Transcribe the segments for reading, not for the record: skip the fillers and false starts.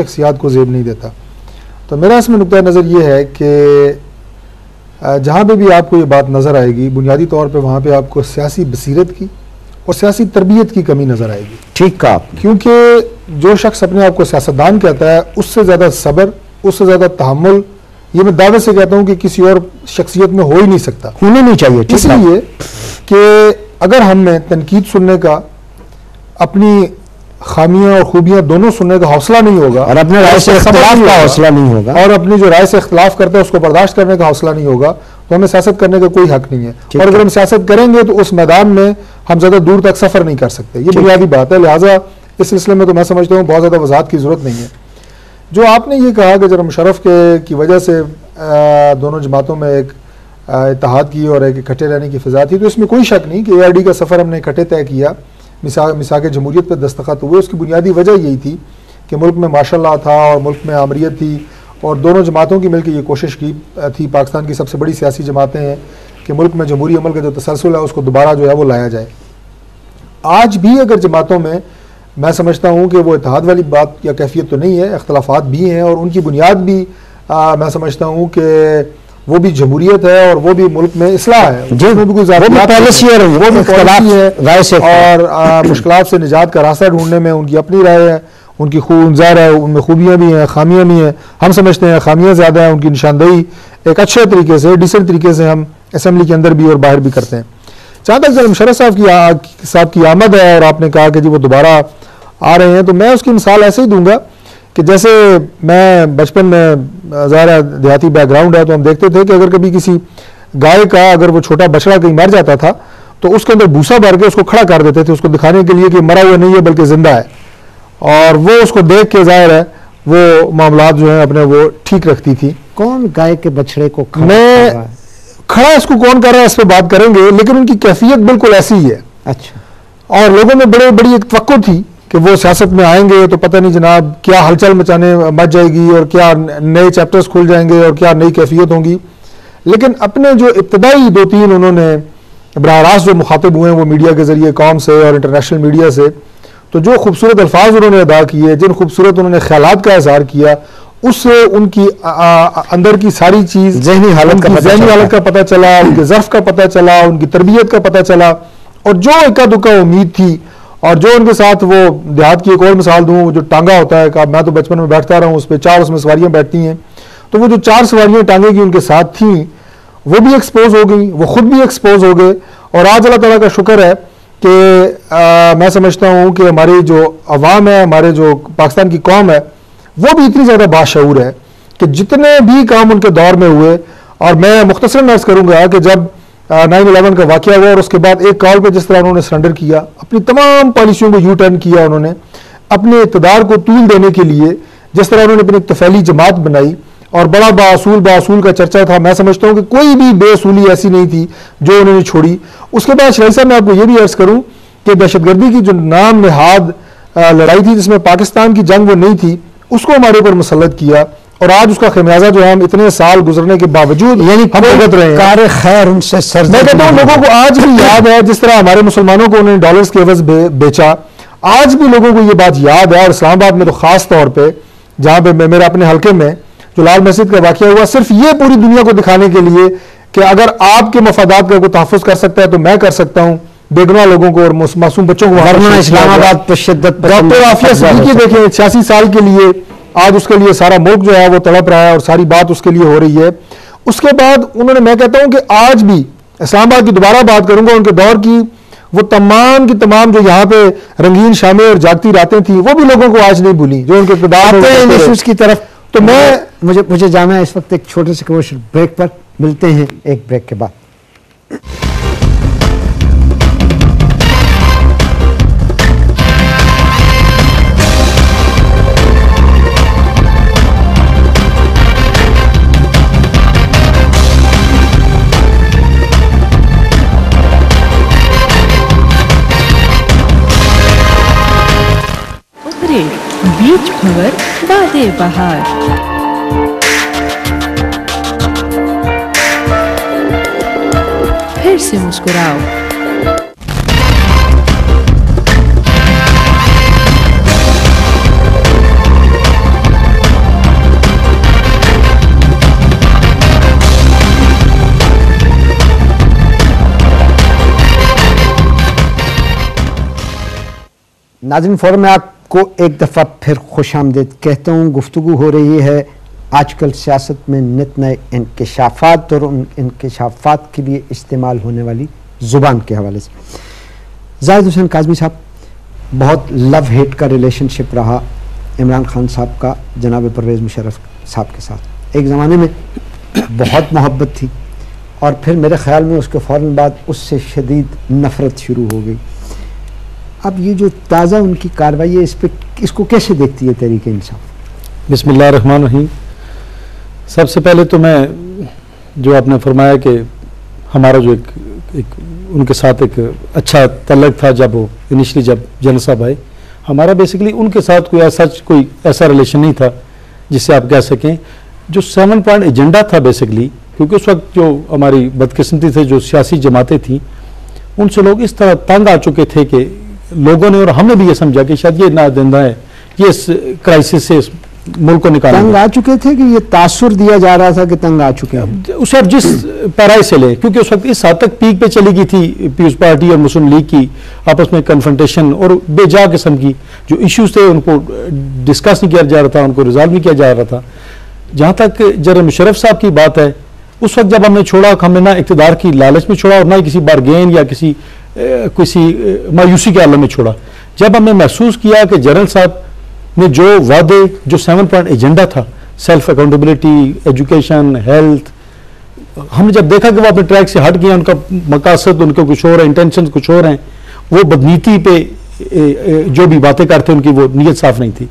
शख्सियात को ज़ेब नहीं देता। तो मेरा इसमें नुक्ता नज़र ये है कि जहाँ पे भी आपको ये बात नज़र आएगी, बुनियादी तौर पे वहाँ पे आपको सियासी बसीरत की और सियासी तरबियत की कमी नज़र आएगी। ठीक कहा, क्योंकि जो शख्स अपने आप को सियासतदान कहता है, उससे ज़्यादा सब्र, उससे ज़्यादा तहम्मुल, ये मैं दावे से कहता हूँ कि किसी और शख्सियत में हो ही नहीं सकता, होना नहीं चाहिए। इसलिए कि अगर हमें तनकीद सुनने का, अपनी खामियां और खूबियां दोनों सुनने का हौसला नहीं होगा, और अपने राय से इख्तिलाफ का हौसला नहीं होगा, और अपनी जो राय से इख्तिलाफ करते हैं उसको बर्दाश्त करने का हौसला नहीं होगा, तो हमें सियासत करने का कोई हक नहीं है। और अगर हम सियासत करेंगे तो उस मैदान में हम ज़्यादा दूर तक सफ़र नहीं कर सकते, ये बुनियादी बात है। लिहाजा इस सिलसिले में तो मैं समझता हूँ बहुत ज़्यादा वजाहत की ज़रूरत नहीं है। जो आपने ये कहा कि जरा मुशर्रफ की वजह से दोनों जमातों में एक इत्तेहाद की और एक इकट्ठे रहने की फ़िज़ा थी, तो इसमें कोई शक नहीं कि ARD का सफ़र हमने इकट्ठे तय किया, मिसाक जमहूरियत पर दस्तखत हुए। उसकी बुनियादी वजह यही थी कि मुल्क में माशाअल्लाह था और मुल्क में आमरीत थी, और दोनों जमातों की मिलकर ये कोशिश की थी, पाकिस्तान की सबसे बड़ी सियासी जमातें हैं, कि मुल्क में जमहूरी अमल का जो तसलसल है उसको दोबारा जो है वो लाया जाए। आज भी अगर जमातों में मैं समझता हूँ कि वो इत्तेहाद वाली बात या कैफियत तो नहीं है, इख्तलाफात भी हैं, और उनकी बुनियाद भी मैं समझता हूँ कि वो भी जमहूरियत है और वो भी मुल्क में इस्लाह है, जिसमें भी कोई पॉलिसी है, वो भी पॉलिसी है राय से, और मुश्किलात से निजात का रास्ता ढूंढने में उनकी अपनी राय है, उनकी ज़ाहिर है उनमें खूबियाँ भी हैं, खामियाँ भी हैं। हम समझते हैं खामियाँ ज़्यादा हैं, उनकी निशानदेही एक अच्छे तरीके से, डिसेंट तरीके से हम असम्बली के अंदर भी और बाहर भी करते हैं। जहाँ तक जब मुशर्रफ साहब की आमद है और आपने कहा कि जी वो दोबारा आ रहे हैं, तो मैं उसकी मिसाल ऐसे ही दूंगा कि जैसे मैं बचपन में, ज़ाहिर देहाती बैकग्राउंड है, तो हम देखते थे कि अगर कभी किसी गाय का अगर वो छोटा बछड़ा कहीं मर जाता था तो उसके अंदर भूसा भर के उसको खड़ा कर देते थे, उसको दिखाने के लिए कि मरा हुआ नहीं है बल्कि जिंदा है, और वो उसको देख के ज़ाहिर है वो मामलात जो है अपने वो ठीक रखती थी। कौन गाय के बछड़े को मैं खड़ा इसको कौन कर रहा है इस पर बात करेंगे, लेकिन उनकी कैफियत बिल्कुल ऐसी ही है। अच्छा, और लोगों में बड़ी एक तवक्को थी कि वो सियासत में आएंगे तो पता नहीं जनाब क्या हलचल मच जाएगी और क्या नए चैप्टर्स खुल जाएंगे और क्या नई कैफियत होंगी। लेकिन अपने जो इब्तदाई 2-3 उन्होंने बराह रास्त जो मुखातिब हुए हैं वो मीडिया के ज़रिए, कौम से और इंटरनेशनल मीडिया से, तो जो खूबसूरत अल्फाज उन्होंने अदा किए, जिन खूबसूरत उन्होंने ख्यालात का इज़हार किया, उससे उनकी अंदर की सारी चीज़, ज़हनी हालत का पता चला, उनके ज़र्फ़ का पता चला, उनकी तरबियत का पता चला, और जो इक्का दुक्का उम्मीद थी, और जो उनके साथ वो देहात की एक और मिसाल दूँ, जो टांगा होता है, कि मैं तो बचपन में बैठता रहा हूँ उस पर 4 उसमें सवारियाँ बैठती हैं, तो वो जो 4 सवारियाँ टांगे की उनके साथ थी वो भी एक्सपोज हो गई, वो खुद भी एक्सपोज हो गए। और आज अल्लाह ताला का शुक्र है कि मैं समझता हूँ कि हमारी जो अवाम है, हमारे जो पाकिस्तान की कौम है, वो भी इतनी ज़्यादा बाशऊर है कि जितने भी काम उनके दौर में हुए, और मैं मुख्तसरन अर्ज़ करूँगा कि जब 9/11 का वाक़या हुआ और उसके बाद एक कॉल पे जिस तरह उन्होंने सरेंडर किया, अपनी तमाम पॉलिसियों को यू टर्न किया, उन्होंने अपने इक़्तिदार को तूल देने के लिए जिस तरह उन्होंने अपनी तफैली जमात बनाई, और बड़ा बासूल का चर्चा था। मैं समझता हूँ कि कोई भी बेअसूली ऐसी नहीं थी जो उन्होंने छोड़ी। उसके बाद शरीफ साहब मैं आपको ये भी अर्ज़ करूँ कि दहशतगर्दी की जो नाम नहाद लड़ाई थी जिसमें पाकिस्तान की जंग वो नहीं थी, उसको हमारे ऊपर मुसल्लत किया, और आज उसका खमियाजा जो है हम इतने साल गुजरने के बावजूद यानी हम भुगत रहे हैं। कार खैर उनसे सर, मैं कहता हूँ लोगों को आज भी याद है जिस तरह हमारे मुसलमानों को उन्होंने डॉलर्स के एवज बेचा, आज भी लोगों को ये बात याद है। और इस्लामाबाद में तो खास तौर पर, जहाँ पे मेरे अपने हल्के में जो लाल मस्जिद का वाक़या हुआ, सिर्फ ये पूरी दुनिया को दिखाने के लिए कि अगर आपके मफादात का कोई तहफ़्फ़ुज़ कर सकता है तो मैं कर सकता हूँ, बेगुनाह लोगों को और मासूम बच्चों को। वरना इस्लामाबाद पर शिद्दत, डॉक्टर आफिया सिद्दीकी देखें 86 साल के लिए, आज उसके लिए सारा मुल्क जो है वो तड़प रहा है और सारी बात उसके लिए हो रही है। उसके बाद उन्होंने, मैं कहता हूँ कि आज भी इस्लामाबाद की दोबारा बात करूँगा, उनके दौर की वो तमाम की तमाम जो यहाँ पे रंगीन शामें और जागती रातें थी, वो भी लोगों को आज नहीं भूली, जो उनके इक़्तिदार की तरफ। तो मुझे जाना है इस वक्त एक छोटे से कमर्शियल ब्रेक पर, मिलते हैं एक ब्रेक के बाद। बीच भंवर बादे बहार, फिर से मुस्कुराओ। नाज़रीन, फोरम में आपको एक दफ़ा फिर खुश आमदीद कहता हूँ। गुफ्तगू हो रही है आजकल सियासत में नित नए इंकशाफात और उन इंकशाफात के लिए इस्तेमाल होने वाली ज़ुबान के हवाले से। जाहिद हुसैन काज़मी साहब, बहुत लव हेट का रिलेशनशिप रहा इमरान खान साहब का जनाब परवेज़ मुशर्रफ साहब के साथ। एक ज़माने में बहुत मोहब्बत थी और फिर मेरे ख्याल में उसके फ़ौरन बाद उससे शदीद नफ़रत शुरू हो गई। अब ये जो ताज़ा उनकी कार्रवाई है, इसको कैसे देखती है तहरीक इंसाफ? बिस्मिल्लाहिर्रहमानिर्रहीम। सबसे पहले तो मैं, जो आपने फरमाया कि हमारा जो एक उनके साथ एक अच्छा तल्लक था जब वो इनिशली जब जनरल साहब आए, हमारा बेसिकली उनके साथ कोई ऐसा रिलेशन नहीं था जिससे आप कह सकें। जो 7 पॉइंट एजेंडा था बेसिकली, क्योंकि उस वक्त जो हमारी बदकिस्मती से जो सियासी जमातें थीं, उनसे लोग इस तरह तंग आ चुके थे कि लोगों ने और हमने भी ये समझा कि शायद ये नादिंदा है, ये इस क्राइसिस से इस मुल्क को निकाला। तंग आ चुके थे कि ये तासुर दिया जा रहा था कि तंग आ चुके हैं? उसे आप जिस पैराई से लें, क्योंकि उस वक्त इस हद तक पीक पे चली गई थी पीपल्स पार्टी और मुस्लिम लीग की आपस में कन्फ्रंटेशन और बेजा किस्म की जो इश्यूज थे उनको डिस्कस नहीं किया जा रहा था, उनको रिजॉल्व नहीं किया जा रहा था। जहाँ तक जनरल मुशर्रफ साहब की बात है, उस वक्त जब हमने छोड़ा, हमने ना इक़्तिदार की लालच में छोड़ा और ना किसी बारगेन या किसी मायूसी के आलम में छोड़ा। जब हमने महसूस किया कि जनरल साहब ने जो वादे, जो 7 पॉइंट एजेंडा था, सेल्फ अकाउंटेबिलिटी, एजुकेशन, हेल्थ, हमने जब देखा कि वो अपने ट्रैक से हट गया, उनका मकासद उनके कुछ और है, इंटेंशन कुछ और हैं, वो बदनीति पे जो भी बातें करते उनकी वो नीयत साफ नहीं थी।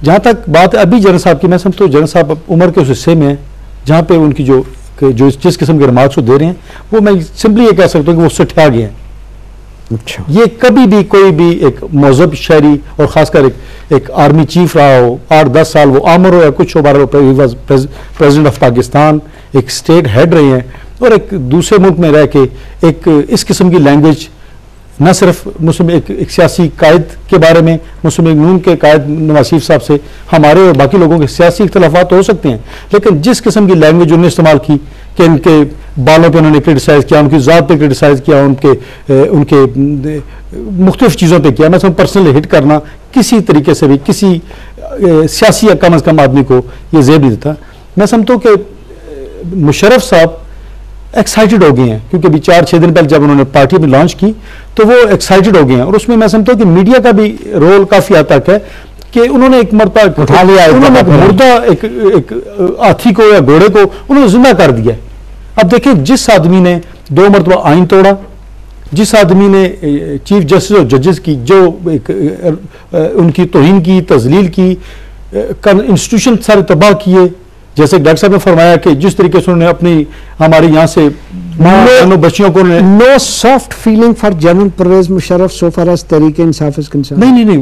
जहाँ तक बात है अभी जनरल साहब की, मैं समझता हूँ जनरल साहब उम्र के उस हिस्से में है जहाँ पे उनकी जो जिस किस्म के रिमार्क्स दे रहे हैं, वो मैं सिंपली ये कह सकता हूँ कि वो उससे ठा गए हैं। अच्छा, ये कभी भी कोई भी एक मौजूद शहरी और खासकर एक आर्मी चीफ रहा हो, 8-10 साल वो आमर हो या कुछ हो, प्रेसिडेंट ऑफ पाकिस्तान, एक स्टेट हेड रहे हैं और एक दूसरे मुल्क में रह के एक इस किस्म की लैंग्वेज, न सिर्फ मुस्लिम एक सियासी कायद के बारे में, मुस्लिम लीग नून के कायद नवाज शरीफ साहब से हमारे और बाकी लोगों के सियासी इख्तलाफात हो सकते हैं, लेकिन जिस किस्म की लैंग्वेज उन्होंने इस्तेमाल की कि इनके बालों पे उन्होंने क्रिटिसाइज किया, उनकी ज़ात पे क्रिटिसाइज किया, उनके मुख्तलिफ चीज़ों पे किया, मैं समझ पर्सनली हिट करना किसी तरीके से भी किसी सियासी या कम अज़ कम आदमी को ये ज़ेब नहीं देता। मैं समझता हूँ कि मुशर्रफ साहब एक्साइटेड हो गए हैं, क्योंकि अभी 4-6 दिन पहले जब उन्होंने पार्टी में लॉन्च की तो वो एक्साइटेड हो गए हैं और उसमें मैं समझता हूँ कि मीडिया का भी रोल काफ़ी हद तक है कि उन्होंने एक मरतबा उठा लिया, उन्होंने एक मुर्दा एक हाथी को या घोड़े को उन्होंने जिंदा कर दिया। अब देखिए, जिस आदमी ने 2 मरतबा आइन तोड़ा, जिस आदमी ने चीफ जस्टिस और जजेस की जो उनकी तौहीन की, तजलील की, इंस्टीट्यूशन सारे तबाह किए, जैसे डॉक्टर साहब ने फरमाया कि जिस तरीके से उन्होंने अपनी हमारे यहाँ से बच्चियों को no soft feeling for General Pervez Musharraf so far as Tehreek Insaf is concern. नहीं,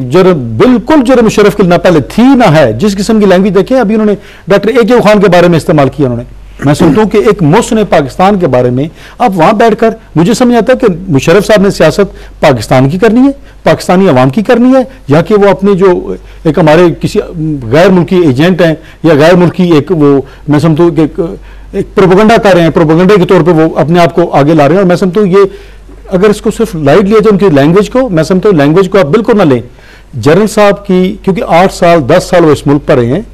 बिल्कुल जनरल मुशर्रफ की ना पहले थी ना है। जिस किस्म की लैंग्वेज देखें, अभी उन्होंने डॉक्टर ए.के. खान के बारे में इस्तेमाल किया उन्होंने। मैं समझता हूँ कि एक मुस्लिम पाकिस्तान के बारे में अब वहां बैठकर मुझे समझ आता है कि मुशर्रफ साहब ने सियासत पाकिस्तान की करनी है, पाकिस्तानी अवाम की करनी है, या कि वो अपने जो एक हमारे किसी गैर मुल्की एजेंट हैं या गैर मुल्की एक वो, मैं समझता हूँ कि एक प्रोपेगेंडा कर रहे हैं, प्रोपेगेंडा के तौर पे वो अपने आप को आगे ला रहे हैं। और मैं समझता हूँ ये अगर इसको सिर्फ लाइट लिया जाए उनकी लैंग्वेज को, मैं समझता हूँ लैंग्वेज को आप बिल्कुल ना लें। जनरल साहब की, क्योंकि 8 साल 10 साल वो इस मुल्क पर रहे हैं,